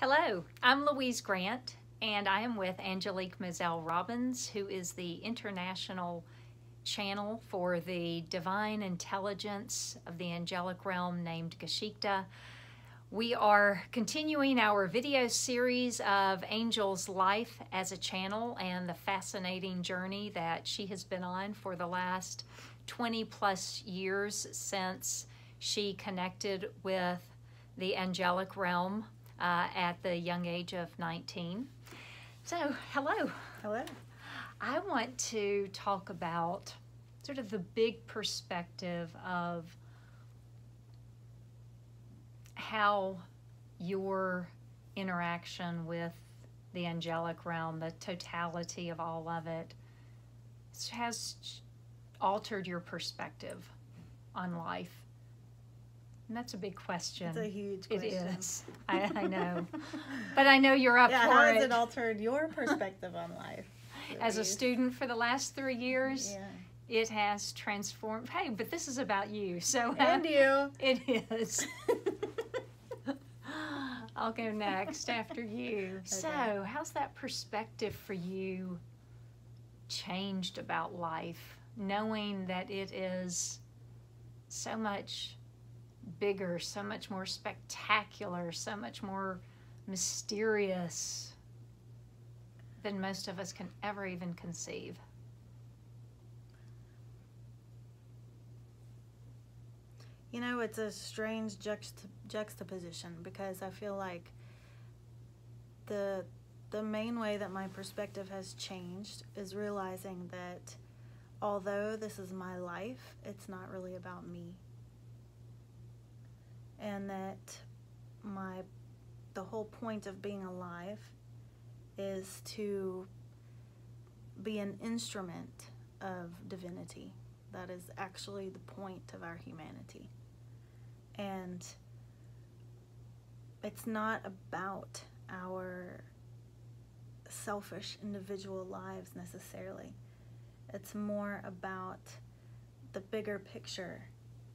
Hello, I'm Louise Grant, and I am with Angelique Moselle Robbins, who is the international channel for the divine intelligence of the Angelic Realm named Geschichte. We are continuing our video series of Angel's life as a channel and the fascinating journey that she has been on for the last 20 plus years since she connected with the Angelic Realm at the young age of 19. So, hello. Hello. I want to talk about sort of the big perspective of how your interaction with the Angelic Realm, the totality of all of it, has altered your perspective on life. And that's a big question. It's a huge question. It is. I know. But I know you're up for it. How has it altered your perspective on life? As a student for the last 3 years, yeah. It has transformed. Hey, but this is about you. So and you. It is. I'll go next after you. Okay. So how's that perspective for you changed about life, knowing that it is so much bigger, so much more spectacular, so much more mysterious than most of us can ever even conceive? You know, it's a strange juxtaposition, because I feel like the main way that my perspective has changed is realizing that although this is my life, it's not really about me. And that the whole point of being alive is to be an instrument of divinity. That is actually the point of our humanity. And it's not about our selfish individual lives necessarily. It's more about the bigger picture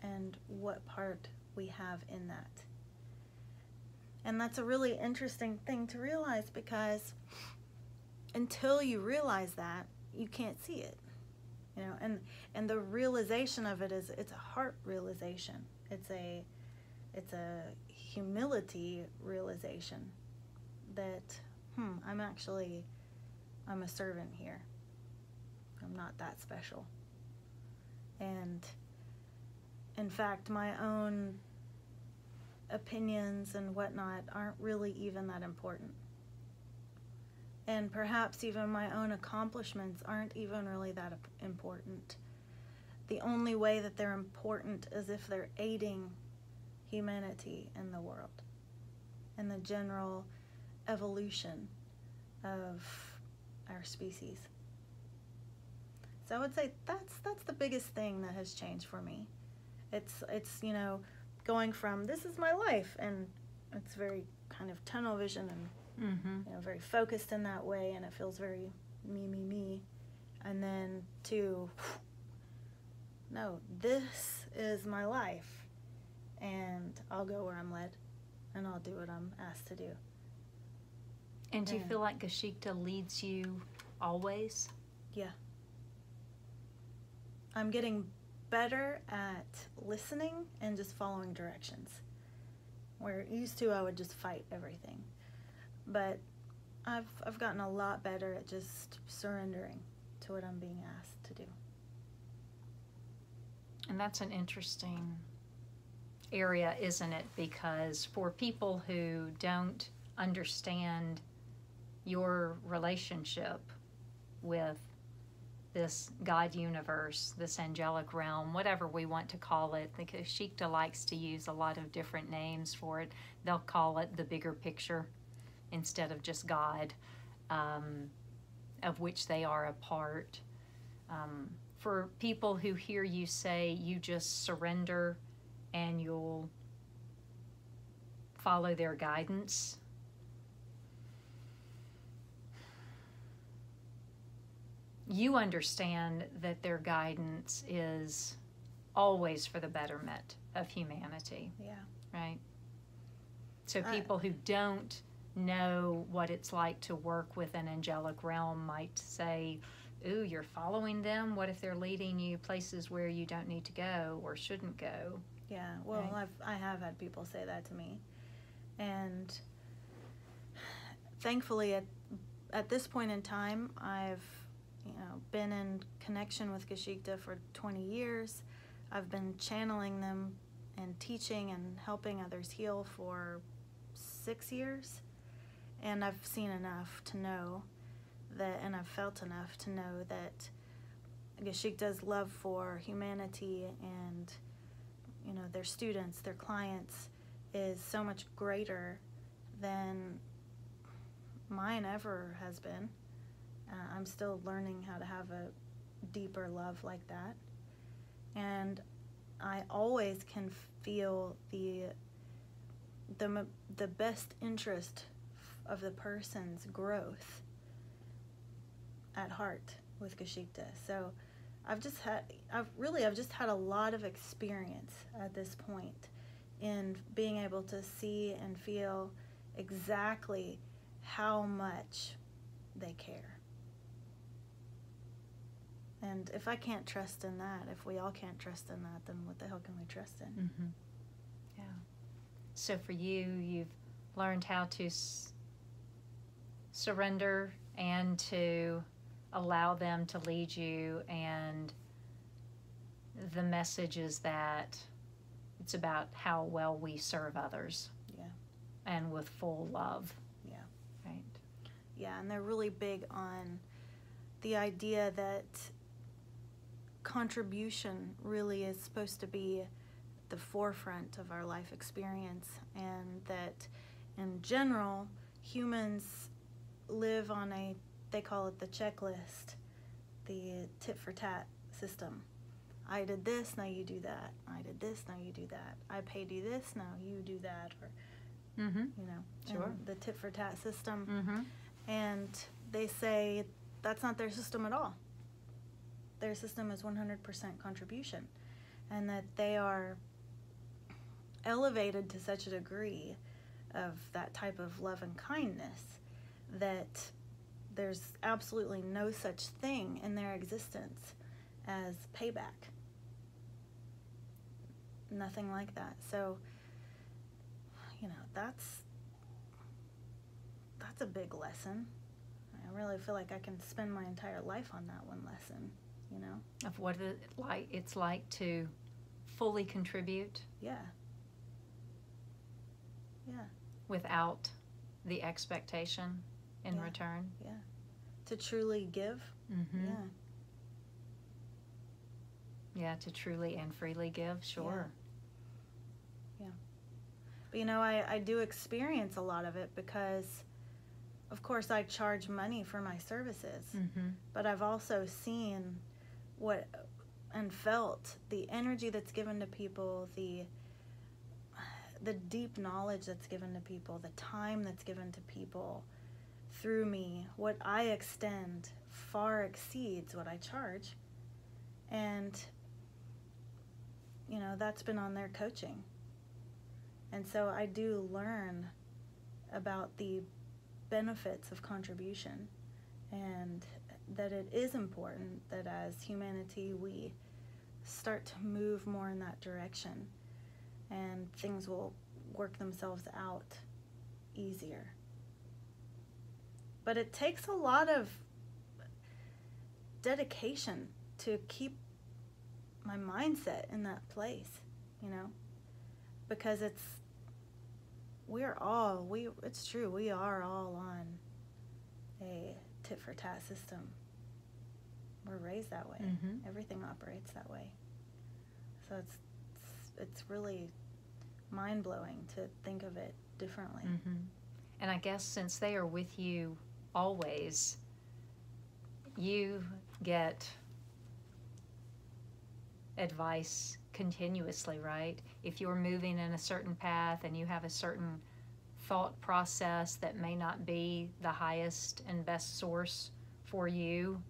and what part we have in that. And that's a really interesting thing to realize, because until you realize that, you can't see it. You know, and the realization of it is, it's a heart realization. It's a humility realization that I'm a servant here. I'm not that special. And in fact, my own opinions and whatnot aren't really even that important. And perhaps even my own accomplishments aren't even really that important. The only way that they're important is if they're aiding humanity in the world and the general evolution of our species. So I would say that's the biggest thing that has changed for me. It's you know, going from this is my life, and it's very kind of tunnel vision and you know, very focused in that way, and it feels very me, and then to no, this is my life, and I'll go where I'm led, and I'll do what I'm asked to do. And do you feel like Geschichte leads you always? Yeah. I'm getting better at listening and just following directions. Where used to I would just fight everything. But I've gotten a lot better at just surrendering to what I'm being asked to do. And that's an interesting area, isn't it? Because for people who don't understand your relationship with this God universe, this angelic realm, whatever we want to call it, the Geschichte likes to use a lot of different names for it. They'll call it the bigger picture instead of just God, of which they are a part. For people who hear you say you just surrender and you'll follow their guidance, you understand that their guidance is always for the betterment of humanity. Yeah. Right? So people who don't know what it's like to work with an angelic realm might say, ooh, you're following them. What if they're leading you places where you don't need to go or shouldn't go? Yeah, well, Right. I have had people say that to me. And thankfully, at this point in time, I've been in connection with Geschichte for 20 years. I've been channeling them and teaching and helping others heal for 6 years. And I've seen enough to know that, and I've felt enough to know that Geschichte's love for humanity and their students, their clients, is so much greater than mine ever has been. I'm still learning how to have a deeper love like that. And I always can feel the best interest of the person's growth at heart with Geschichte. So I've just had a lot of experience at this point in being able to see and feel exactly how much they care. And if I can't trust in that, if we all can't trust in that, then what the hell can we trust in? Mm-hmm. Yeah. So for you, you've learned how to surrender and to allow them to lead you, and the message is that it's about how well we serve others. Yeah. And with full love. Yeah. Right. Yeah, and they're really big on the idea that contribution really is supposed to be the forefront of our life experience, and that in general humans live on they call it the checklist, the tit for tat system. I did this, now you do that. I did this, now you do that. I paid you this, now you do that. Or Sure. the tit for tat system. Mm-hmm. And they say that's not their system at all. Their system is 100% contribution, and that they are elevated to such a degree of that type of love and kindness that there's absolutely no such thing in their existence as payback. Nothing like that. So, that's a big lesson. I really feel like I can spend my entire life on that one lesson, Of what it's like to fully contribute. Yeah. Yeah. Without the expectation in return. Yeah. To truly give. Mm-hmm. Yeah. Yeah, to truly and freely give, sure. Yeah. But I do experience a lot of it because, of course, I charge money for my services. Mm-hmm. But I've also seen and felt the energy that's given to people, the deep knowledge that's given to people, the time that's given to people through me. What I extend far exceeds what I charge. And, that's been on their coaching. And so I do learn about the benefits of contribution, and that it is important that as humanity we start to move more in that direction, and things will work themselves out easier. But it takes a lot of dedication to keep my mindset in that place, because it's true, we are all on a tit for tat system. We're raised that way. Mm-hmm. Everything operates that way. So it's really mind-blowing to think of it differently. Mm-hmm. And I guess since they are with you always, you get advice continuously, right? If you're moving in a certain path and you have a certain thought process that may not be the highest and best source for you,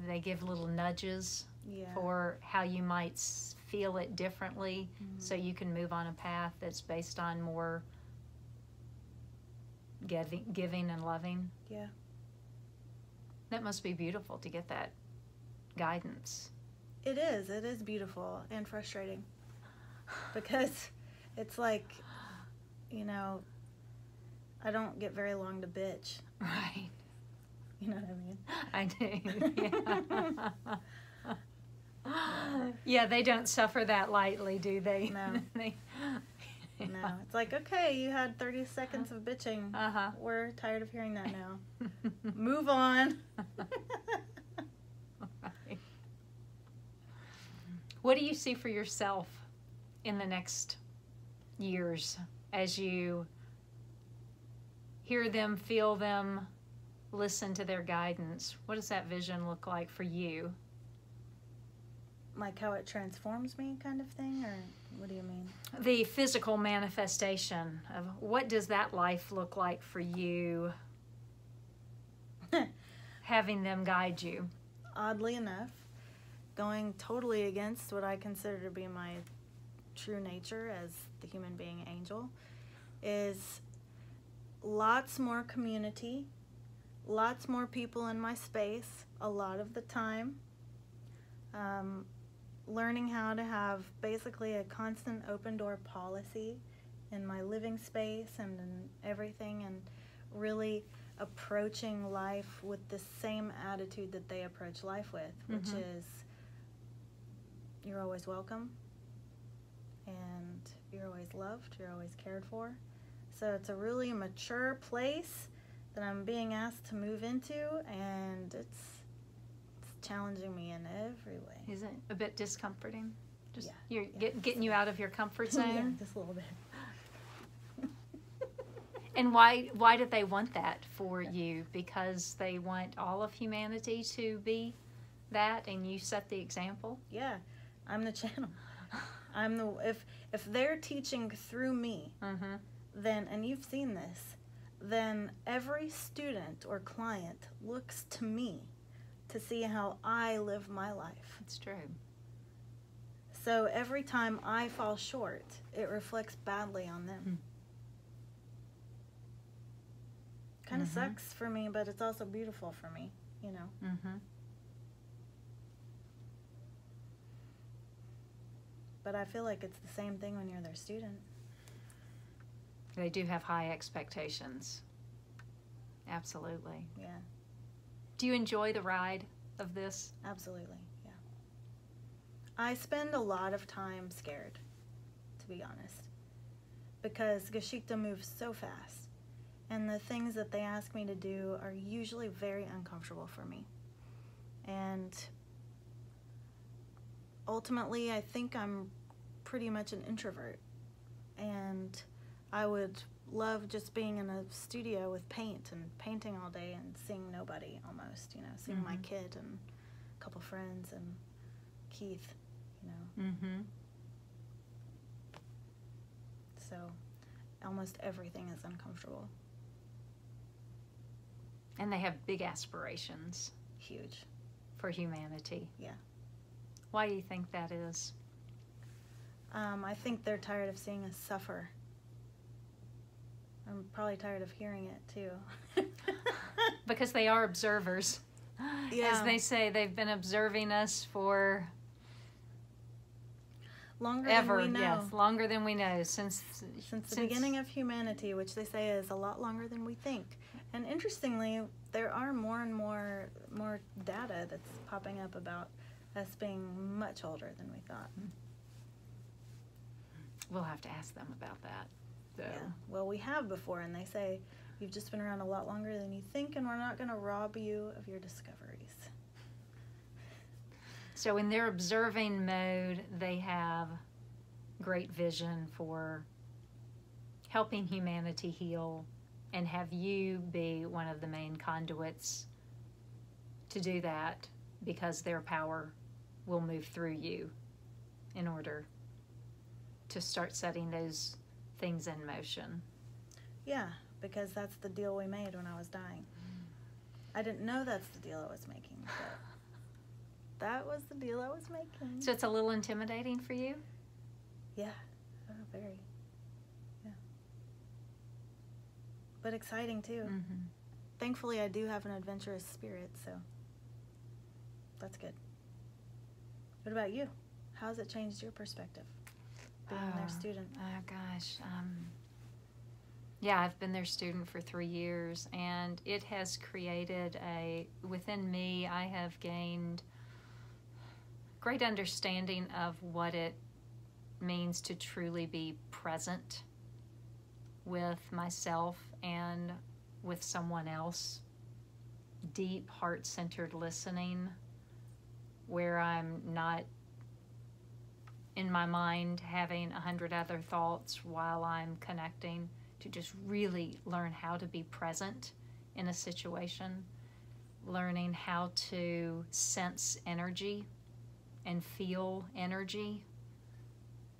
they give little nudges for how you might feel it differently, so you can move on a path that's based on more giving and loving. Yeah. That must be beautiful to get that guidance. It is beautiful and frustrating, because it's like, you know, I don't get very long to bitch. Right. You know what I mean? I do. Yeah. Yeah, they don't suffer that lightly, do they? No. They, No, it's like, okay, you had 30 seconds of bitching. We're tired of hearing that now. Move on. Right. What do you see for yourself in the next years as you hear them, feel them, listen to their guidance? What does that vision look like for you? Like how it transforms me, kind of thing, or what do you mean? The physical manifestation of what does that life look like for you, having them guide you? Oddly enough, going totally against what I consider to be my true nature as the human being Angel, is lots more community, lots more people in my space a lot of the time. Learning how to have basically a constant open door policy in my living space and in everything, and really approaching life with the same attitude that they approach life with, which is, you're always welcome, and you're always loved, you're always cared for. So it's a really mature place that I'm being asked to move into, and it's challenging me in every way. Is it a bit discomforting? Just Yeah. Getting you out of your comfort zone? Yeah, just a little bit. And why did they want that for you? Because they want all of humanity to be that, and you set the example? Yeah, I'm the channel. I'm the if they're teaching through me, then, and you've seen this, then every student or client looks to me to see how I live my life. It's true. So every time I fall short, it reflects badly on them. Kind of sucks for me, but it's also beautiful for me, you know. But I feel like it's the same thing when you're their student. They do have high expectations. Absolutely. Yeah. Do you enjoy the ride of this? Absolutely, yeah. I spend a lot of time scared, to be honest, because Geschichte moves so fast, and the things that they ask me to do are usually very uncomfortable for me. And ultimately, I think I'm pretty much an introvert, and I would love just being in a studio with paint and painting all day and seeing nobody, almost, you know, seeing my kid and a couple friends and Keith, you know. So almost everything is uncomfortable. And they have big aspirations. Huge. For humanity. Yeah. Why do you think that is? I think they're tired of seeing us suffer. I'm probably tired of hearing it too. Because they are observers. Yeah. As they say, they've been observing us for longer ever, than we know. yes, longer than we know, since the beginning of humanity, which they say is a lot longer than we think. And interestingly, there are more and more data that's popping up about us being much older than we thought. We'll have to ask them about that. So. Yeah. Well, we have before, and they say you've just been around a lot longer than you think, and we're not going to rob you of your discoveries. So in their observing mode, they have great vision for helping humanity heal, and have you be one of the main conduits to do that, because their power will move through you in order to start setting those things in motion. Yeah, because that's the deal we made when I was dying. I didn't know that's the deal I was making, but that was the deal I was making. So it's a little intimidating for you? Yeah, very. Yeah. but exciting too. Mm-hmm. Thankfully, I do have an adventurous spirit, so that's good. What about you? How's it changed your perspective, being their student? Oh, gosh. Yeah, I've been their student for 3 years, and it has created within me, I have gained great understanding of what it means to truly be present with myself and with someone else. Deep, heart-centered listening, where I'm not in my mind having 100 other thoughts while I'm connecting, to just really learn how to be present in a situation, learning how to sense energy and feel energy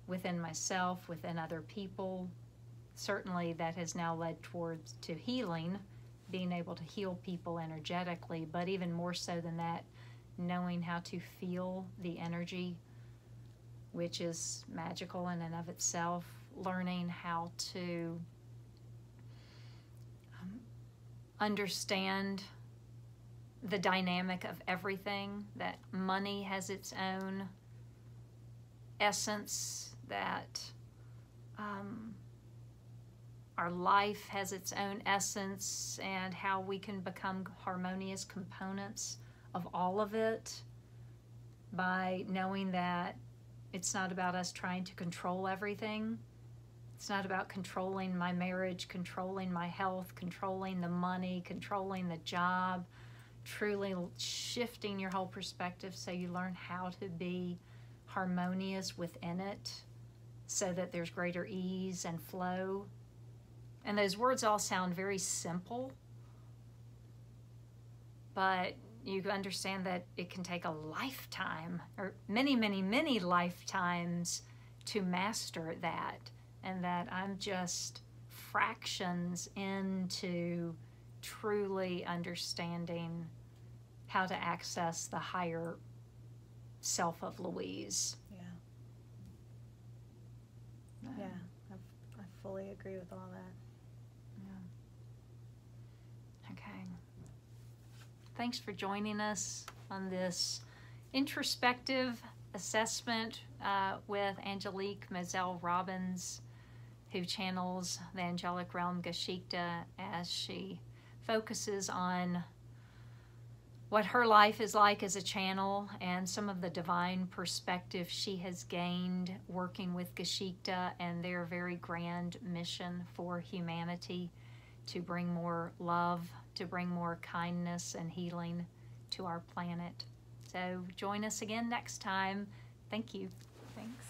within myself, within other people. Certainly that has now led towards to healing, being able to heal people energetically, but even more so than that, knowing how to feel the energy, which is magical in and of itself, learning how to understand the dynamic of everything, that money has its own essence, that our life has its own essence, and how we can become harmonious components of all of it by knowing that it's not about us trying to control everything. It's not about controlling my marriage, controlling my health, controlling the money, controlling the job. Truly shifting your whole perspective so you learn how to be harmonious within it, so that there's greater ease and flow. And those words all sound very simple, but you understand that it can take a lifetime, or many, many, many lifetimes, to master that, and that I'm just fractions into truly understanding how to access the higher self of Louise. Yeah, I fully agree with all that. Yeah. Okay. Thanks for joining us on this introspective assessment with Angelique Moselle Robbins, who channels the Angelic Realm Geschichte as she focuses on what her life is like as a channel and some of the divine perspective she has gained working with Geschichte and their very grand mission for humanity, to bring more love, to bring more kindness and healing to our planet. So join us again next time. Thank you. Thanks.